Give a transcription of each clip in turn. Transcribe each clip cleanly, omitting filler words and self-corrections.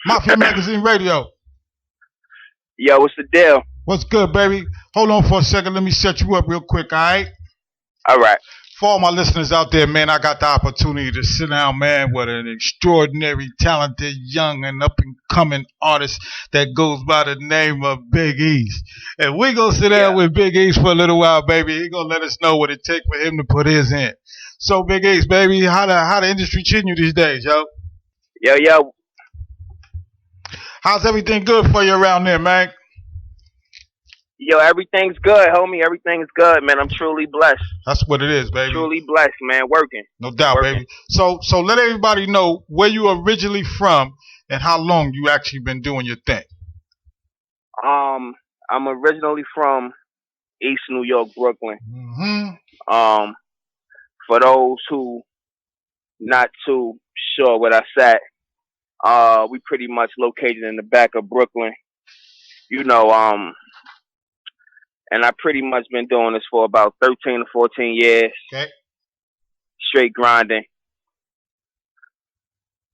Mafia Magazine Radio. Yo, what's the deal? What's good, baby? Hold on for a second. Let me set you up real quick, all right? All right. For all my listeners out there, man, I got the opportunity to sit down, man, with an extraordinary, talented, young, and up-and-coming artist that goes by the name of Big East. And we're going to sit down with Big East for a little while, baby. He's going to let us know what it takes for him to put his in. So, Big East, baby, how the industry treating you these days, yo? Yo. How's everything good for you around there, man? Yo, everything's good, homie. Everything's good, man. I'm truly blessed. That's what it is, baby. Truly blessed, man. Working. No doubt, baby. So let everybody know where you originally from and how long you actually been doing your thing. I'm originally from East New York, Brooklyn. Mm-hmm. For those who not too sure where that's at, we pretty much located in the back of Brooklyn. You know, and I pretty much been doing this for about 13 to 14 years. Okay. Straight grinding.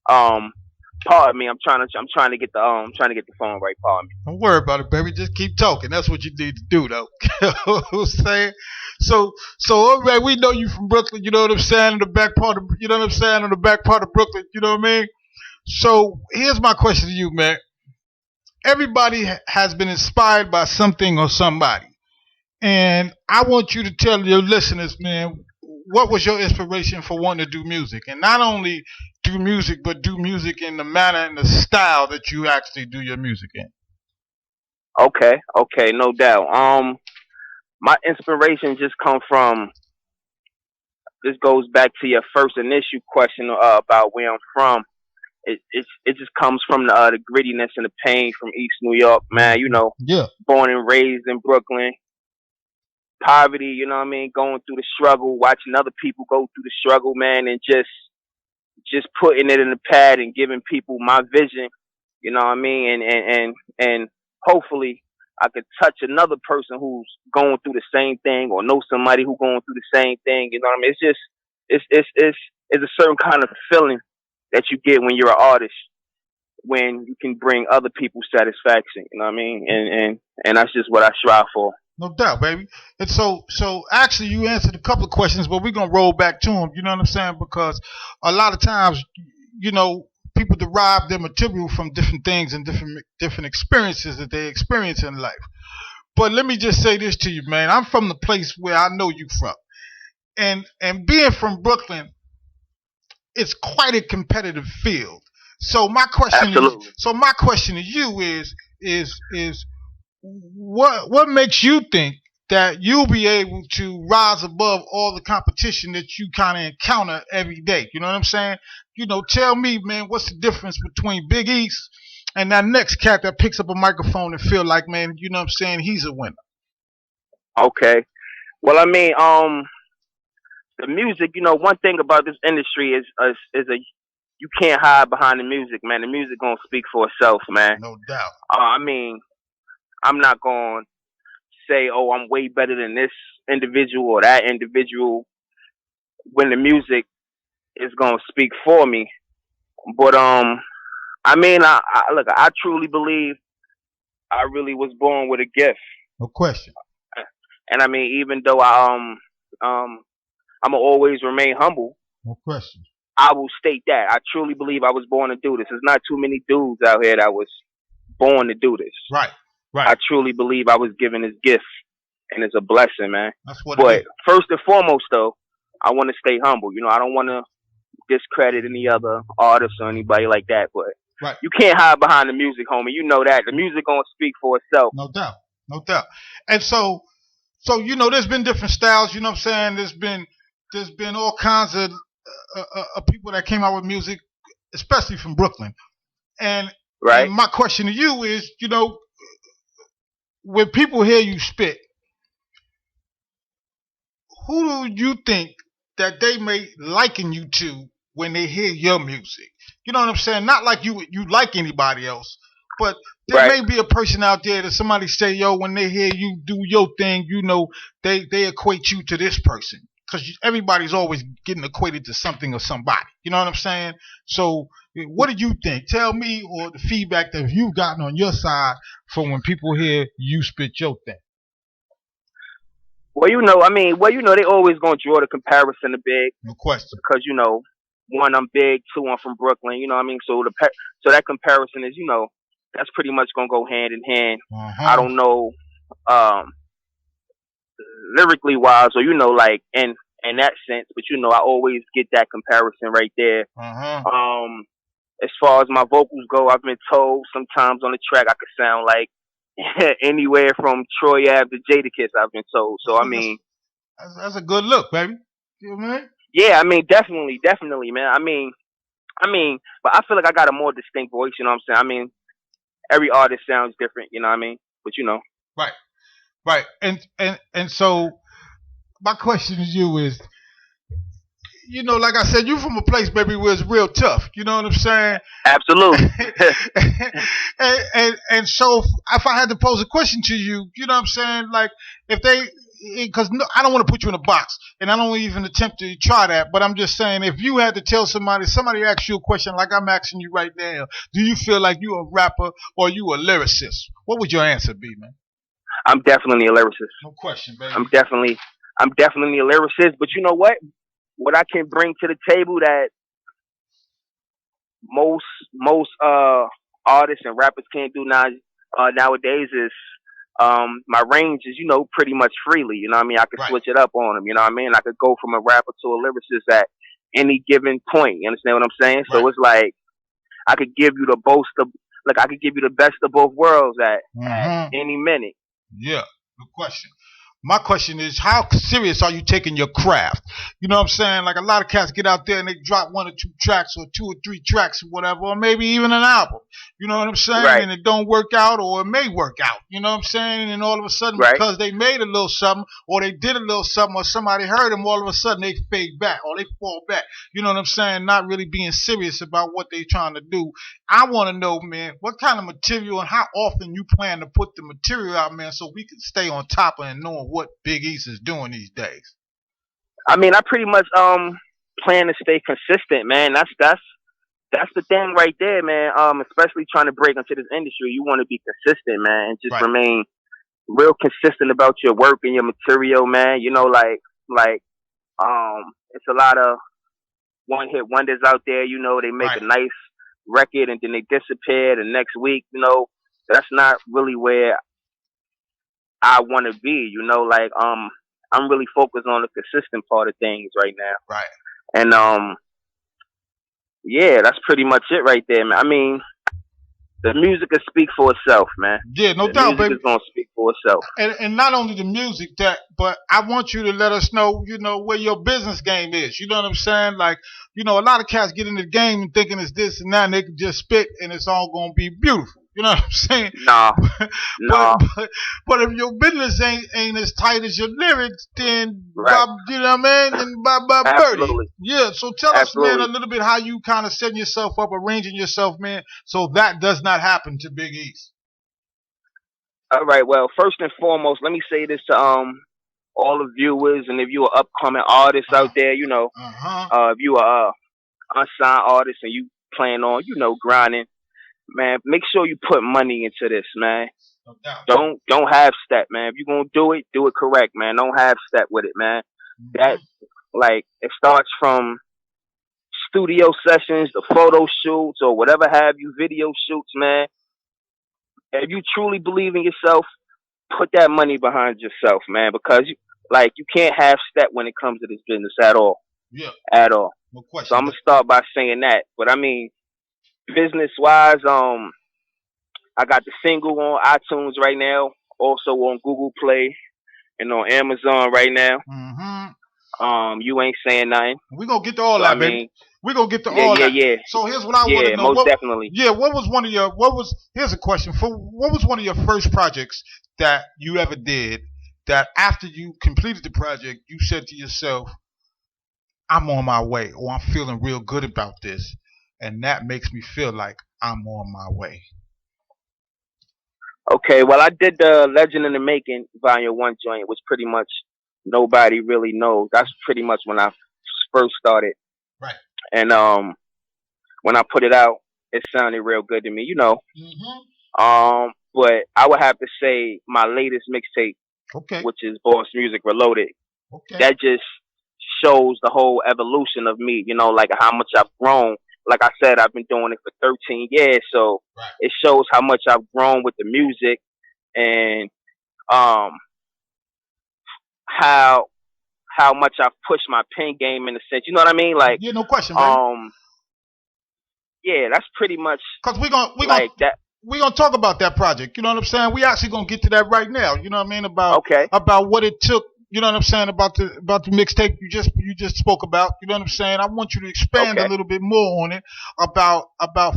Pardon me. I'm trying to get the phone right. Pardon me. Don't worry about it, baby. Just keep talking. That's what you need to do, though. You know what I'm saying? So, all right, we know you from Brooklyn. You know what I'm saying? In the back part of, you know what I'm saying? In the back part of Brooklyn. You know what I mean? So, here's my question to you, man. Everybody has been inspired by something or somebody. And I want you to tell your listeners, man, what was your inspiration for wanting to do music? And not only do music, but do music in the manner and the style that you actually do your music in. Okay, no doubt. My inspiration just come from, this goes back to your first initial question about where I'm from. It just comes from the grittiness and the pain from East New York, man. You know, born and raised in Brooklyn. Poverty, you know what I mean, going through the struggle, watching other people go through the struggle, man, and just putting it in the pad and giving people my vision, you know what I mean, and hopefully I could touch another person who's going through the same thing or know somebody who's going through the same thing, you know what I mean. It's a certain kind of feeling that you get when you're an artist, when you can bring other people satisfaction, you know what I mean, and that's just what I strive for. No doubt, baby. And so actually you answered a couple of questions, but we're going to roll back to them, you know what I'm saying? Because a lot of times, you know, people derive their material from different things and different experiences that they experience in life. But let me just say this to you, man. I'm from the place where I know you from. And being from Brooklyn, it's quite a competitive field. So my question to you is what makes you think that you'll be able to rise above all the competition that you kind of encounter every day? You know what I'm saying? You know, tell me, man, what's the difference between Big East and that next cat that picks up a microphone and feel like, man, you know what I'm saying, he's a winner? Okay. Well, I mean, the music, you know, one thing about this industry is you can't hide behind the music, man. The music gonna speak for itself, man. No doubt. I mean, I'm not going to say, oh, I'm way better than this individual or that individual when the music is going to speak for me. But, I mean, I truly believe I really was born with a gift. No question. And I mean, even though I'm gonna always remain humble. No question. I will state that. I truly believe I was born to do this. There's not too many dudes out here that was born to do this. Right. I truly believe I was given this gift, and it's a blessing, man. That's what but it is. First and foremost, though, I want to stay humble. You know, I don't want to discredit any other artists or anybody like that. But you can't hide behind the music, homie. You know that. The music gonna speak for itself. No doubt. And so you know, there's been different styles. You know what I'm saying? There's been all kinds of people that came out with music, especially from Brooklyn. And my question to you is, you know, when people hear you spit, who do you think that they may liken you to when they hear your music? You know what I'm saying? Not like you like anybody else, but there may be a person out there that somebody say, yo, when they hear you do your thing, you know, they equate you to this person. Because everybody's always getting equated to something or somebody. You know what I'm saying? So, What do you think? Tell me, or the feedback that you've gotten on your side from when people hear you spit your thing. Well, they always gonna draw the comparison to Big No question. because one, I'm Big, two, I'm from Brooklyn. You know what I mean? So that comparison is, that's pretty much gonna go hand in hand. I Uh-huh. don't know, um, lyrically wise, or like in that sense, but I always get that comparison right there. Uh-huh. As far as my vocals go, I've been told sometimes on the track I could sound like anywhere from Troy Ave to Jadakiss. I've been told. So That's a good look, baby. You know what I mean? yeah, definitely, man. But I feel like I got a more distinct voice. You know what I'm saying? Every artist sounds different. You know what I mean? But Right. Right. And so my question to you is, like I said, you from a place, baby, where it's real tough. You know what I'm saying? absolutely. and so if I had to pose a question to you, you know what I'm saying? Like if they, because I don't want to put you in a box, and I don't even attempt to try that. But I'm just saying, if you had to tell somebody asks you a question like I'm asking you right now, do you feel like you a rapper or you a lyricist? What would your answer be, man? I'm definitely a lyricist. No question, baby. I'm definitely a lyricist. But you know what? What I can bring to the table that most artists and rappers can't do nowadays is my range is pretty much freely. You know what I mean? I could Right. switch it up on them. You know what I mean? I could go from a rapper to a lyricist at any given point. You understand what I'm saying? Right. So it's like I could give you I could give you the best of both worlds at any minute. Yeah, no question. My question is, how serious are you taking your craft? You know what I'm saying? Like a lot of cats get out there and they drop 1 or 2 tracks or 2 or 3 tracks or whatever, or maybe even an album. You know what I'm saying? Right. And it don't work out, or it may work out. You know what I'm saying? And all of a sudden, Right. because they made a little something, or they did a little something, or somebody heard them, all of a sudden they fade back or they fall back. You know what I'm saying? Not really being serious about what they're trying to do. I want to know, man, what kind of material and how often you plan to put the material out, man, so we can stay on top of and knowing what Big East is doing these days. I pretty much plan to stay consistent, man. That's the thing right there, man. Especially trying to break into this industry, you want to be consistent, man, and just Right. remain real consistent about your work and your material, man. It's a lot of one hit wonders out there. They make Right. a nice record and then they disappear the next week. That's not really where I want to be. I'm really focused on the consistent part of things right now. Right. And yeah, that's pretty much it right there, man. The music will speak for itself, man. Yeah, no the doubt, music baby. is gonna speak for itself. And not only the music, but I want you to let us know, where your business game is. You know what I'm saying? Like, a lot of cats get in the game and thinking it's this and that, and they can just spit and it's all gonna be beautiful. You know what I'm saying? Nah, nah. But if your business ain't as tight as your lyrics, then Right. you know what I mean? Then bye birdie. Absolutely. Yeah. So tell us, man, Absolutely. a little bit how you kind of setting yourself up, arranging yourself, man, so that does not happen to Big East. All right. Well, first and foremost, let me say this to all the viewers, and if you're an upcoming artist out there, if you are unsigned artist and you plan on, grinding, man, make sure you put money into this, man. No doubt. Don't half step, man. If you're gonna do it correct, man. Don't half step with it, man. That it starts from studio sessions, the photo shoots, or whatever have you, video shoots, man. If you truly believe in yourself, put that money behind yourself, man, because you can't half step when it comes to this business at all. Yeah. At all. No question. So I'm gonna start by saying that. But business wise, I got the single on iTunes right now, also on Google Play and on Amazon right now. You ain't saying nothing. We're gonna get to all that, baby. We're gonna get to all that. Yeah. So here's what I want to know. Most definitely. Yeah, here's a question. What was one of your first projects that you ever did that after you completed the project, you said to yourself, I'm on my way, or I'm feeling real good about this, and that makes me feel like I'm on my way? Okay, well, I did the Legend in the Making Volume 1 joint, which pretty much nobody really knows. That's pretty much when I first started. Right. And when I put it out, it sounded real good to me, Hmm. But I would have to say my latest mixtape, Okay. which is Boss Music Reloaded. Okay. That just shows the whole evolution of me, like how much I've grown. Like I said, I've been doing it for 13 years, so Right. it shows how much I've grown with the music and um how how much I've pushed my pen game in a sense. You know what I mean? Like, Yeah, no question, baby. um, yeah, that's pretty much Cause we're gonna like that. we're gonna talk about that project. You know what I'm saying? We actually gonna get to that right now. You know what I mean? Okay, About what it took. You know what I'm saying about the mixtape you just spoke about. You know what I'm saying? I want you to expand a okay, little bit more on it about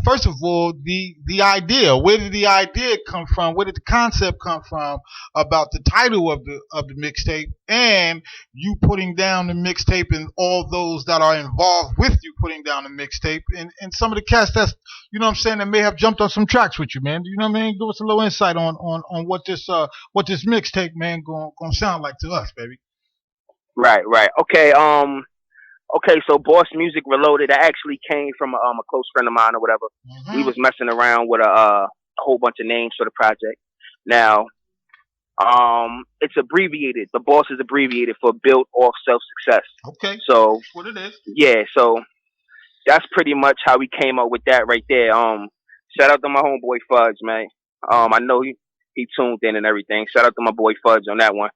first of all the idea. Where did the idea come from? Where did the concept come from about the title of the mixtape and you putting down the mixtape and all those that are involved with you putting down the mixtape and some of the cast that's you know what I'm saying that may have jumped on some tracks with you, man. You know what I mean? Give us a little insight on what this mixtape, man, gonna sound like to us, baby. right, right. Okay, okay. So Boss Music Reloaded, that actually came from a close friend of mine or whatever. We Hmm. was messing around with a whole bunch of names for the project. Now, it's abbreviated. The Boss is abbreviated for Built Off Self Success. Okay, So that's what it is. yeah, so that's pretty much how we came up with that right there. Shout out to my homeboy Fudge, man. I know he tuned in and everything. Shout out to my boy Fudge on that one.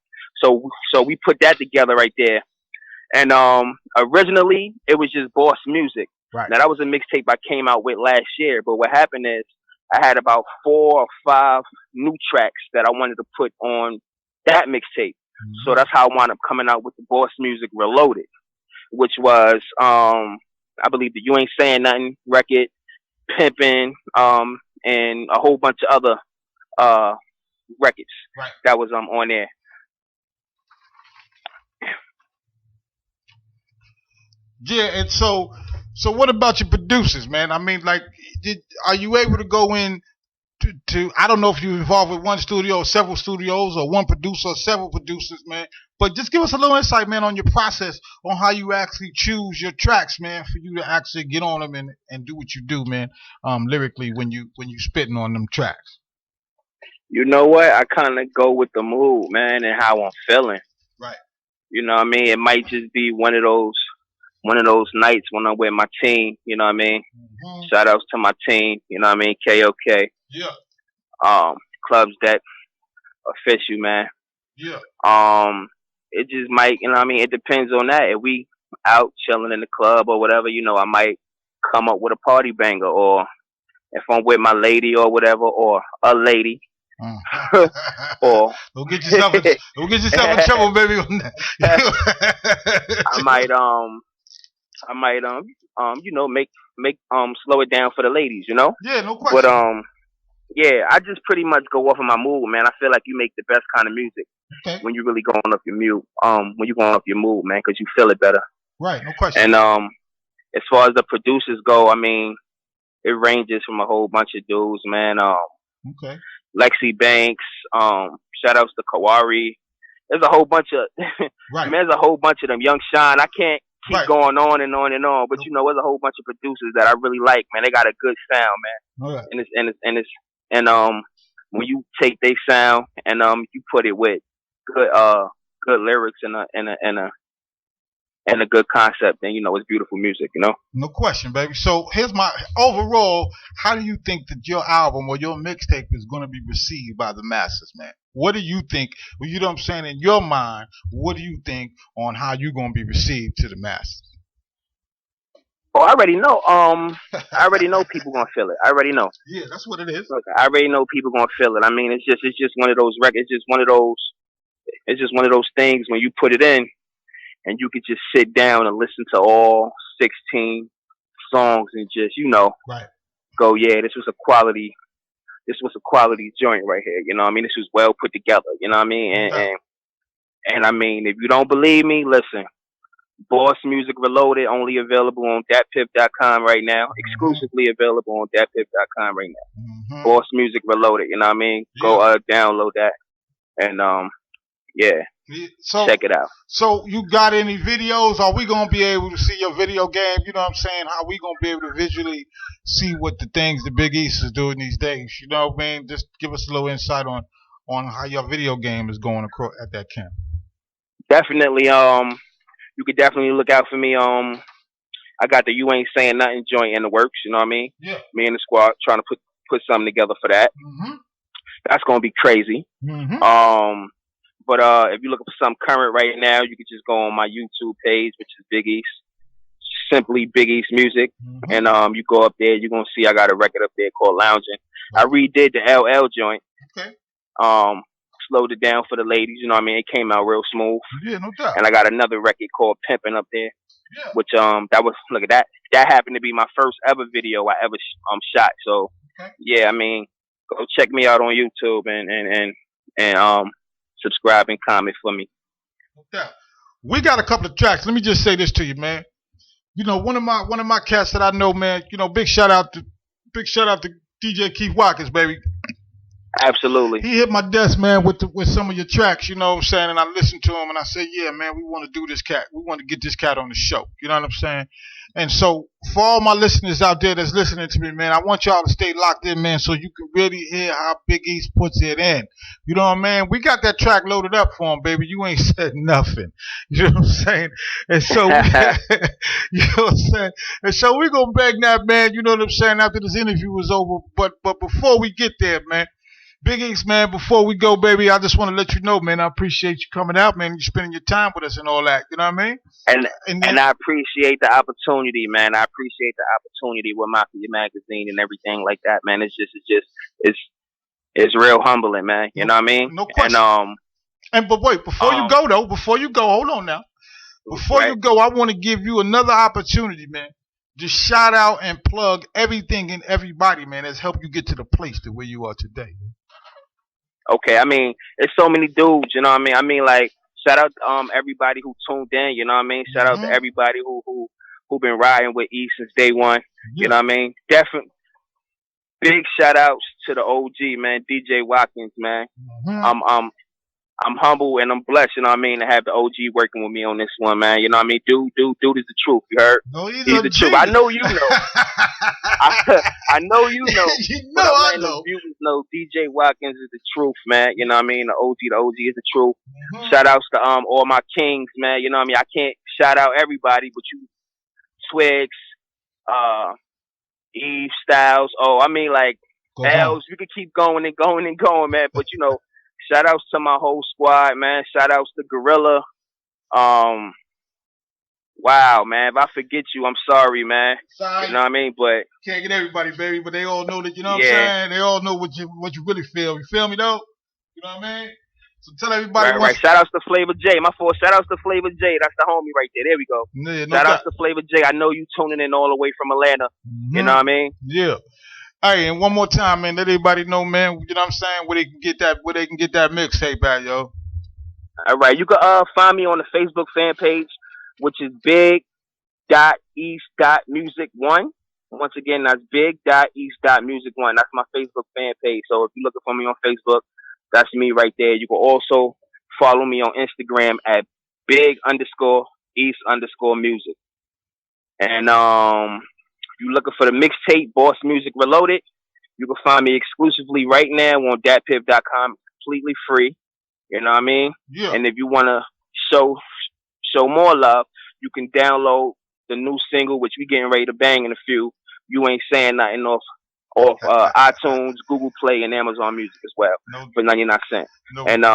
So we put that together right there. And originally it was just Boss Music. Right. Now that was a mixtape I came out with last year. But what happened is I had about 4 or 5 new tracks that I wanted to put on that mixtape. So Hmm. that's how I wound up coming out with the Boss Music Reloaded, which was I believe the You Ain't Saying Nothing record, Pimpin', and a whole bunch of other uh records Right. that was on there. Yeah, and so what about your producers, man? I mean, like, are you able to go in to I don't know if you're involved with one studio or several studios or one producer or several producers, man. But just give us a little insight, man, on your process on how you actually choose your tracks, man, for you to actually get on them and do what you do, man, lyrically when you spitting on them tracks. You know what? I kind of go with the mood, man, and how I'm feeling. Right. You know what I mean? It might just be one of those nights when I'm with my team. You know what I mean? Hmm. Shout outs to my team. You know what I mean? KOK, Yeah. um, clubs that official, man. Yeah. Um, it just might, you know what I mean? It depends on that. If we out chilling in the club or whatever, I might come up with a party banger, or if I'm with my lady or whatever, or a lady, Uh. or don't get yourself in, don't get yourself in trouble, baby. On I that. might make slow it down for the ladies, Yeah, no But question. yeah, I just pretty much go off of my mood, man. I feel like you make the best kind of music Okay. when you really going off your mood, when you going off your mood, man, because you feel it better. Right, no question. And as far as the producers go, I mean, it ranges from a whole bunch of dudes, man. Okay. Lexi Banks, shout outs to Kawari. There's a whole bunch of Right. man, there's a whole bunch of them. Young Shine, I can't keep Right. going on and on and on, but No, there's a whole bunch of producers that I really like, man. They got a good sound, man. all right. And when you take their sound and you put it with good good lyrics and a good concept, then it's beautiful music. No question, baby. So here's my overall. How do you think that your album or your mixtape is going to be received by the masses, man? What do you think? Well, you know what I'm saying. In your mind, what do you think on how you're going to be received to the masses? Oh, I already know. I already know people gonna feel it. I already know. Yeah, that's what it is. Look, I already know people gonna feel it. I mean, it's just one of those records. It's just one of those things when you put it in and you could just sit down and listen to all 16 songs and just Right. go, yeah, this was a quality joint right here. You know what I mean? This was well put together. You know what I mean? No And doubt. and, and I mean, if you don't believe me, listen. Boss Music Reloaded, only available on datpiff.com right now. Mm-hmm. Exclusively available on datpiff.com right now. Mm-hmm. Boss Music Reloaded, you know what I mean? Yeah. Go download that. And yeah. So, Check it out. so you got any videos? Are we gonna be able to see your video game? You know what I'm saying? How we gonna be able to visually see what the things the Big East is doing these days? You know what I mean? Just give us a little insight on how your video game is going across at that camp. Definitely. You could definitely look out for me. I got the You Ain't Saying Nothing joint in the works. You know what I mean? Yeah. Me and the squad trying to put something together for that. Mhm. That's gonna be crazy. Mhm. But if you're looking for something current right now, you could just go on my YouTube page, which is Big East, simply Big East Music, Mhm. and you go up there, you're gonna see I got a record up there called Lounging. I redid the LL joint, Okay. um, slowed it down for the ladies. You know what I mean? It came out real smooth. Yeah, no doubt. And I got another record called Pimpin' up there, Yeah. which that was look at that. That happened to be my first ever video I ever shot. So Okay. yeah, I mean, go check me out on YouTube and subscribe and comment for me. No doubt. We got a couple of tracks. Let me just say this to you, man. You know, one of my cats that I know, man. You know, big shout out to DJ Keith Watkins, baby. Absolutely. He hit my desk, man, with some of your tracks, you know what I'm saying? And I listened to him and I said, yeah, man, we want to do this cat. We want to get this cat on the show. You know what I'm saying? And so for all my listeners out there that's listening to me, man, I want y'all to stay locked in, man, so you can really hear how Big East puts it in. You know what I mean? We got that track loaded up for him, baby. You ain't said nothing. You know what I'm saying? And so, you know what I'm saying? And so we're going to bang that, man, you know what I'm saying, after this interview is over. But before we get there, man, Big East, man, before we go, baby, I just want to let you know, man, I appreciate you coming out, man. You spending your time with us and all that. You know what I mean? And I appreciate the opportunity, man. I appreciate the opportunity with Mafia magazine and everything like that, man. It's real humbling, man. You know what I mean? No question. But wait, before you go, hold on now. Before you go, I want to give you another opportunity, man. Just shout out and plug everything and everybody, man, that's helped you get to the place to where you are today. Okay, I mean, it's so many dudes, you know what I mean? I mean, like, shout out to everybody who tuned in, you know what I mean? Shout out to everybody who been riding with E since day one, you know what I mean? Definitely big shout outs to the OG, man, DJ Watkins, man. I'm humble and I'm blessed, you know what I mean, to have the OG working with me on this one, man. You know what I mean? Dude is the truth, you heard? No, he's the truth. I know you know. I know you know. You know I know. The viewers know DJ Watkins is the truth, man. You know what I mean? The OG is the truth. Shout outs to all my kings, man. You know what I mean? I can't shout out everybody, but you Swigs, Eve Styles. Oh, I mean like Els, you could keep going and going and going, man. But you know, shout outs to my whole squad, man. Shout outs to Gorilla. Wow, man. If I forget you, I'm sorry, man. Sorry. You know what I mean? But can't get everybody, baby. But they all know that. You know what I'm saying? They all know what you really feel. You feel me, though? You know what I mean? So tell everybody. Right. Shout outs to Flavor J. My fault. Shout outs to Flavor J. That's the homie right there. There we go. Yeah, shout outs to Flavor J. I know you tuning in all the way from Atlanta. You know what I mean? Yeah. Hey, and one more time, man. Let everybody know, man. You know what I'm saying? Where they can get that mixtape at, yo. All right. You can find me on the Facebook fan page, which is big.east.music1. Once again, that's big.east.music1. That's my Facebook fan page. So if you're looking for me on Facebook, that's me right there. You can also follow me on Instagram at big_east_music. And if you're looking for the mixtape, Boss Music Reloaded, you can find me exclusively right now on datpiff.com, completely free. You know what I mean? Yeah. And if you want to show more love, you can download the new single, which we getting ready to bang in a few. You Ain't Saying Nothing off iTunes, Google Play, and Amazon Music as well for 99 cents. And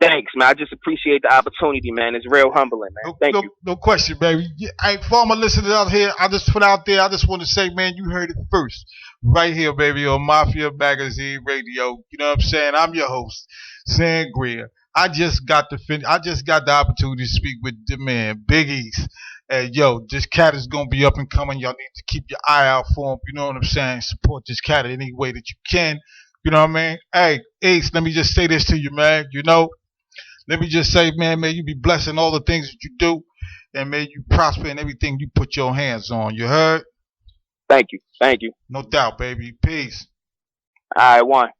thanks, man. I just appreciate the opportunity, man. It's real humbling, man. Thank you. No question, baby. Hey, for all my listeners out here, I just put out there, I just want to say, man, you heard it first. Right here, baby, on Mafia Magazine Radio. You know what I'm saying? I'm your host, Sangria. I just got the opportunity to speak with the man, Big East. And yo, this cat is gonna be up and coming. Y'all need to keep your eye out for him. You know what I'm saying? Support this cat in any way that you can. You know what I mean? Hey, Ace, let me just say this to you, man. You know, let me just say, man, may you be blessed in all the things that you do, and may you prosper in everything you put your hands on. You heard? Thank you. No doubt, baby. Peace. All right, one.